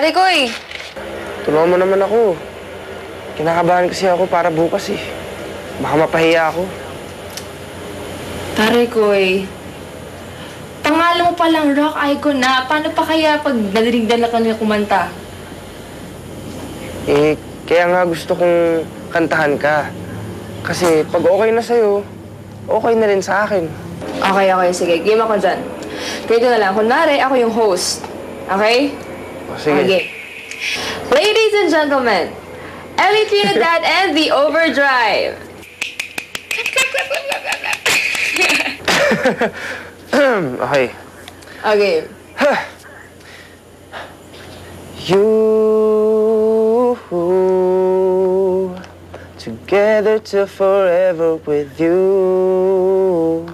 Pare Koy! Tulungan mo naman ako. Kinakabahan kasi ako para bukas eh. Baka mapahiya ako. Pare Koy, pangalan mo palang rock icon na. Paano pa kaya pag nadiligdan na kanya kumanta? Kaya nga gusto kong kantahan ka. Kasi pag okay na sa'yo, okay na rin sa akin. Okay. Sige. Game ako dyan. Ganito na lang. Kunwari, ako yung host. Okay? Sige. Okay. Ladies and gentlemen, Ellie Trinidad and the Overdrive. Okay. Okay. You, together till forever with you.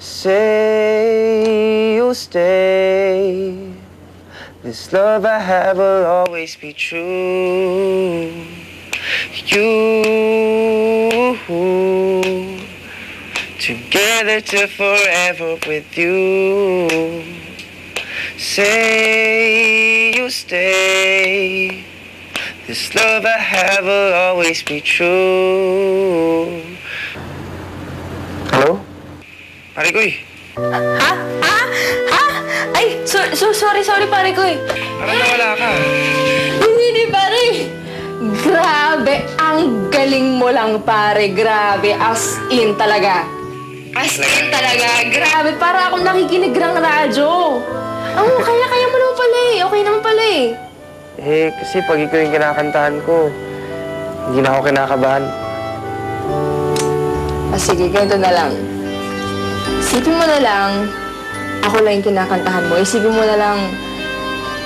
Say you'll stay. This love I have will always be true. You, together till forever with you. Say you'll stay. This love I have will always be true. Hello? Pare Koy. Ha? Ay, sorry, pare Koy. Parang nawala ka. Hindi, pare. Grabe, ang galing mo lang, pare. Grabe, as in talaga. Grabe, para akong nakikinig ng radyo. Kaya mo naman pala eh. Okay naman pala eh. Kasi pag ikaw yung kinakantahan ko, hindi na ako kinakabahan. Sige, ganito na lang. Isipin mo na lang, ako lang yung kinakantahan mo. Isipin mo na lang,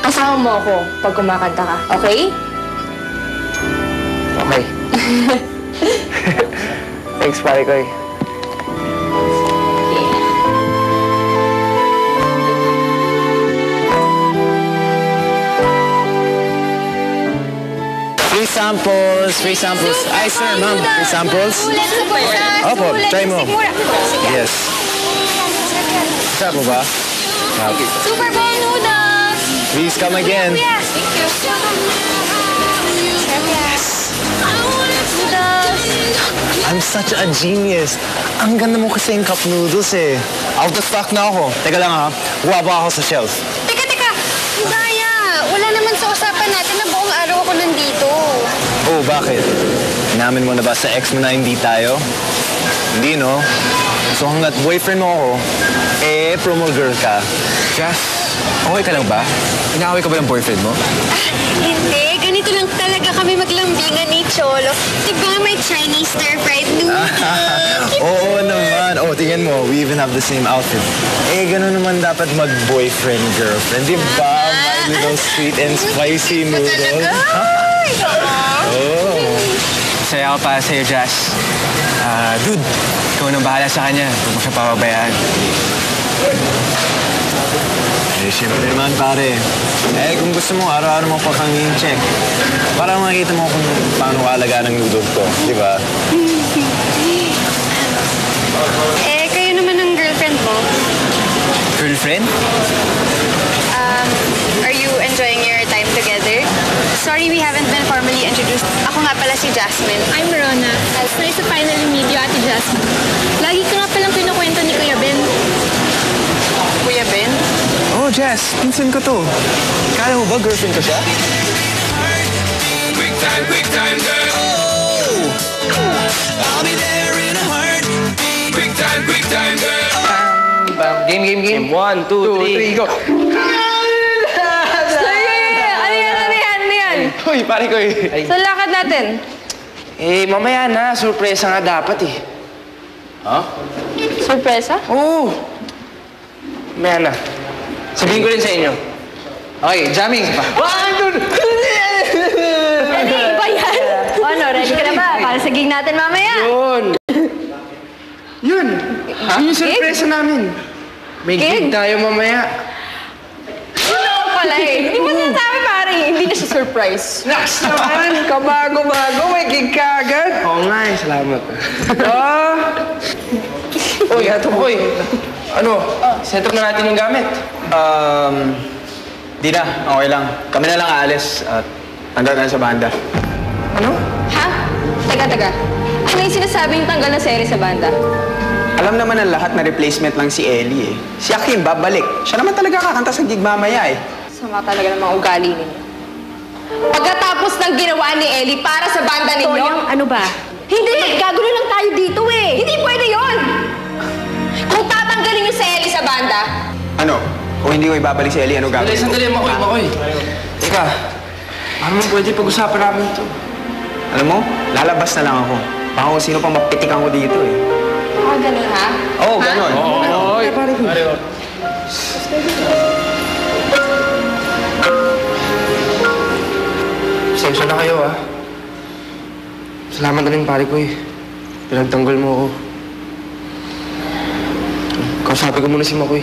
kasama mo ako pag kumakanta ka. Okay? Okay. Thanks, pare Koy. Free samples. Ay, sir, ma'am. Free samples? Opo, try mo. Yes. Sarap mo ba? Super Bowl noodles! Please come again. Thank you. I'm such a genius. Ang ganda mo kasi yung cup noodles eh. Out of stock na ako. Teka lang ha, kuha ba ako sa shelf? Teka. Daya, wala naman sa usapan natin na buong araw ako nandito. Oh, bakit? Inamin mo na ba sa ex mo na hindi tayo? Hindi, no? So hanggat boyfriend mo ako, promo girl ka. Jazz, okay ka lang ba? Inaaway ka ba ng boyfriend mo? Hindi. Ganito lang talaga kami maglambingan ni Cholo. Diba may Chinese stir-fried noodles? Oo naman. Oh, tingnan mo. We even have the same outfit. Ganun naman dapat mag-boyfriend-girlfriend. Diba? My little sweet and spicy noodles. Oh. Saya ako para sa'yo, Jazz. Dude, ikaw nang bahala sa kanya. Huwag mo siya pababayaan. Siyempre naman, pare. Kung gusto mo, araw-araw mo pakangin check. Para makikita mo kung paano kaalaga ng noodle ko. Di ba? Kayo naman ang girlfriend mo. Girlfriend? Are you enjoying your time together? Sorry, we haven't been formally introduced. Ako nga pala si Jasmine. I'm Rona. It's nice to finally meet you, Ate Jasmine. Lagi ka nga palang kinukwento ni Kuya Ben. Kuya Ben? Oh, Jess, pinsan ko to. Kala mo ba girlfriend ko siya? Quick time, girl. Oh, I'll be there in a heartbeat. Quick time, girl. Game. 1, 2, 3, go. Ano yan? Uy, pare Koy. So, lakad natin. Mamaya na. Surpresa nga dapat eh. Sorpresa? Oo. Mamaya na. Sabihin ko rin sa inyo. Okay, jamming pa. Ready ba yan? Ready ka na ba? Para sa gig natin mamaya. Yun. Yun yung surpresa namin. May gig tayo mamaya. Pala eh. Hindi mo sinasabi, pare. Hindi na siya surprise. Naks naman! Kabago-bago, may gig ka agad. Oo nga eh, salamat. Uy, Koy. Set up na natin yung gamit. Di na, okay lang. Kami na lang aalis at tanggal na sa banda. Ano? Ha? Teka. Ano yung sinasabi yung tanggal na seri sa banda? Alam naman ng lahat na replacement lang si Ellie eh. Si Akim, babalik. Siya naman talaga kakanta sa gig mamaya eh. Sama talaga ng mga ugali ninyo. Pagkatapos ng ginawa ni Ellie para sa banda ninyo... Toyang, ano ba? Hindi! Gagulo lang tayo dito eh. Hindi pwede yon! Kung tatanggalin niyo si Ellie sa banda, Ano? Kung hindi ko ibabalik si Ellie, ano gagawin? Sandali, Makoy. Teka, paano mo pwede pag-usapan namin ito? Alam mo, lalabas na lang ako. Baka kung sino pang mapitikan ko dito eh. ganun ha? Oo, ganon. Pasensya na kayo, ah. Salamat na rin, pare ko, eh. Pinagtanggol mo ako. Kausapin ko muna si Makoy.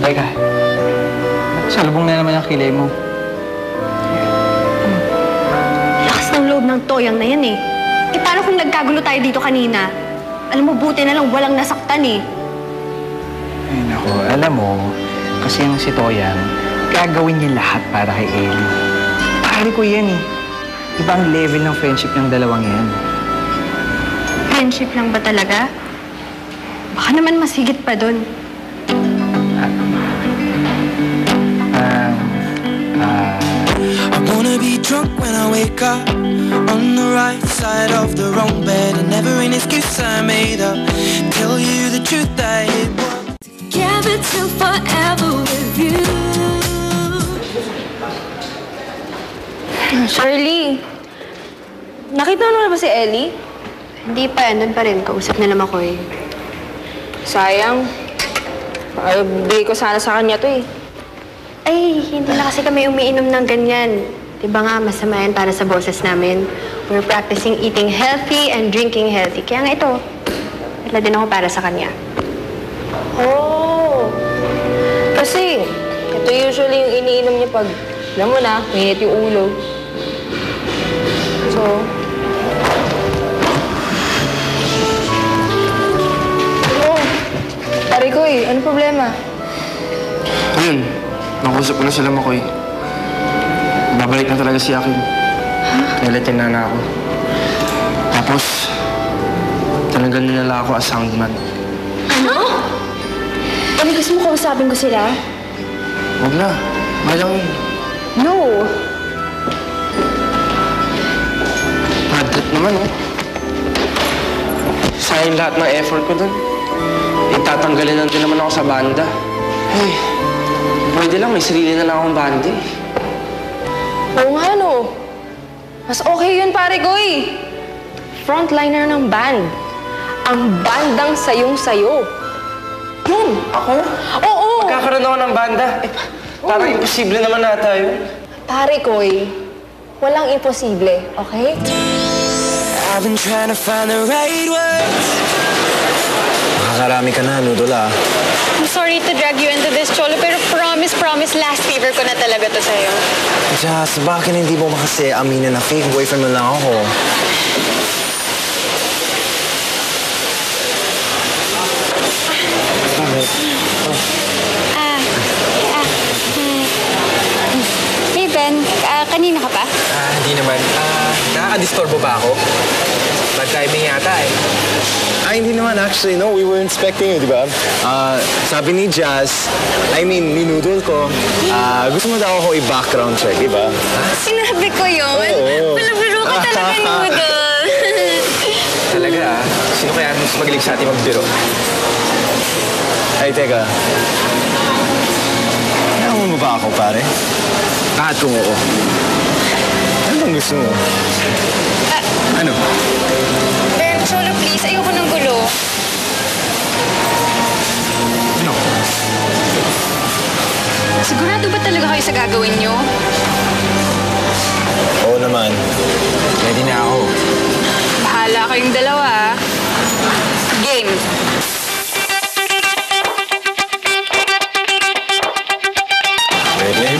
Teka, salubong na naman ang kilay mo. Lakas ng loob ng Toyang na yan eh. Eh paano kung nagkagulo tayo dito kanina? Alam mo, buti na lang walang nasaktan eh. Ay naku, alam mo, kasi yung si Toyang, gagawin niya lahat para kay Ellie. Pare ko yan eh. Ibang level ng friendship ng dalawang yan. Friendship lang ba talaga? Baka naman mas higit pa doon. I wanna be drunk when I wake up on the right side of the wrong bed, and never an excuse I made up. Tell you the truth, I hate what. Together till forever with you. Shirley, nakita mo na ba si Ellie? Hindi pa, andun pa rin. Kausap na naman ko eh. Sayang. Ay, bigay ko sana sa kanya to eh. Ay, hindi na kasi kami umiinom ng ganyan. Diba nga, masama yan para sa boses namin. We're practicing eating healthy and drinking healthy. Kaya nga ito, wala din ako para sa kanya. Oh. Kasi, ito usually yung iniinom niya pag, alam mo na, mainit yung ulo. So, oh, pare ko eh, ano problema? Ayun, nakusap ko na sila, Makoy. Babalik na talaga si Akin. Nalitin na ako. Tapos, talagang nilala ako as soundman. Ano? Ano gusto mo kausapin ko sila? Huwag na. Malang yun. No. Bad trip naman, oh. Sayang lahat ng effort ko dun. Itatanggalin na din naman ako sa banda. Hey, pwede lang, may sarili na lang akong banda eh. Oo nga no. Mas okay yun pare ko eh. Frontliner ng band. Ang bandang sayong-sayo. Yun. Ako? Oo. Magkakaroon ako ng banda. Eh, parang imposible naman nata yun. Pare ko eh. Walang imposible, okay? I've been trying to find the right words. Makakarami ka na, Noodle ah. I'm sorry to drag you into this, Cholo, pero promise, last favor ko na talaga to sa'yo. Jazz, bakit hindi mo kasi aminin na fake boyfriend mo lang ako? Hey, Ben. Kanina ka pa? Hindi naman. Nakaka-disturbo ba ako? Bad timing yata eh. Hindi naman actually, no. We were inspecting you, di ba? Sabi ni Jazz, ni Noodle ko, gusto mo daw ako i-background check, di ba? Sinabi ko yun. Oo. Biro ka talaga, Noodle. Talaga Sino kaya mas magaling sa ating magbiro? Ay, teka. Ayaw mo ba ako, pare? Lahat kong oo. Ano bang gusto mo? Ano? Ben, Cholo, please. Ayoko ng gulo. Ano? Sigurado ba talaga kayo sa gagawin nyo? Oo naman. Ready na ako. Bahala kayong dalawa. Game. Ready?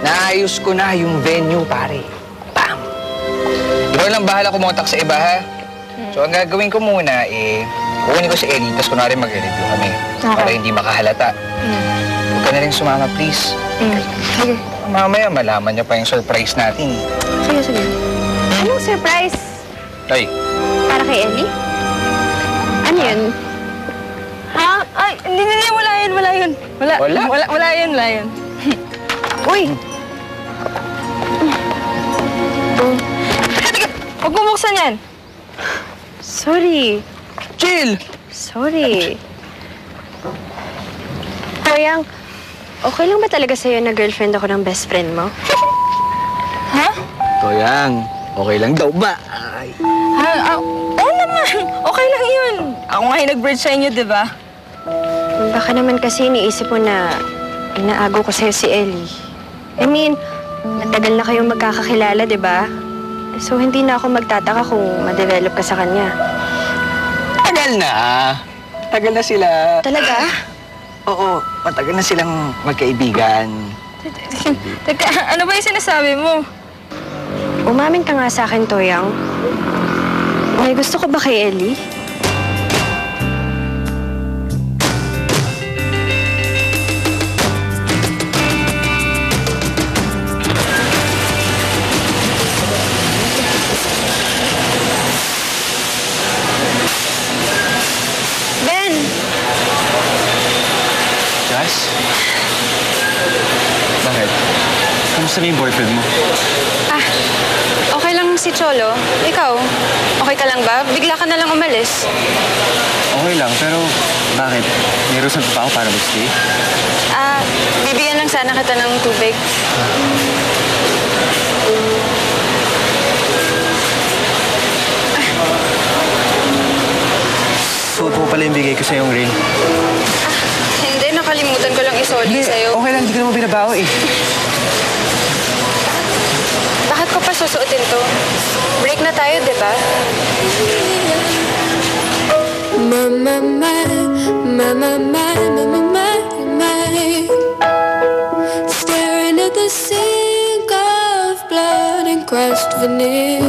Naayos ko na yung venue, pare. Bam! Ikaw lang bahala kumontak sa iba, ha? So, ang gagawin ko muna, kukunin ko si Ellie, tapos kunwari mag-review kami. Para hindi makahalata. Huwag ka na rin sumama, please. Sige. Mamaya, malaman niyo pa yung surprise natin. Sige. Anong surprise? Ay, Para kay Ellie? Ano yun? Ha? Ay, hindi, wala yun. Wala? Wala yun. Uy! Huwag mo buksan yan. Sorry. chill! Sorry. Toyang, okay lang ba talaga sa'yo na girlfriend ako ng best friend mo? Ha? Toyang, okay lang daw ba? Ay. Ha? Oo naman. Okay lang yun. Ako nga yung nag-bridge sa inyo, di ba? Baka naman kasi iniisip mo na inaago ko sa'yo si Ellie. I mean, matagal na kayong magkakakilala, di ba? So, hindi na ako magtataka kung ma-develop ka sa kanya. Tagal na. Tagal na sila. Talaga? Oo, matagal na silang magkaibigan. Teka, ano ba yung sinasabi mo? Umamin ka nga sa akin, Toyang. May gusto ko ba kay Ellie? Ben! Jazz? Bakit? Kamusta na yung boyfriend mo? Ah, okay lang si Cholo. Ikaw, okay ka lang ba? Bigla ka na lang umalis. Okay lang, pero bakit? May reason pa ako para mag-stay? Bibigyan lang sana kita ng tubig. Suot mo pala yung bigay ko sa yung ring. Hindi, nakalimutan ko lang isoli sa'yo. Okay lang, hindi ko naman binabawa eh. Bakit ko pa susuotin to? Break na tayo, di ba? Staring at the sink of blood and crushed veneer.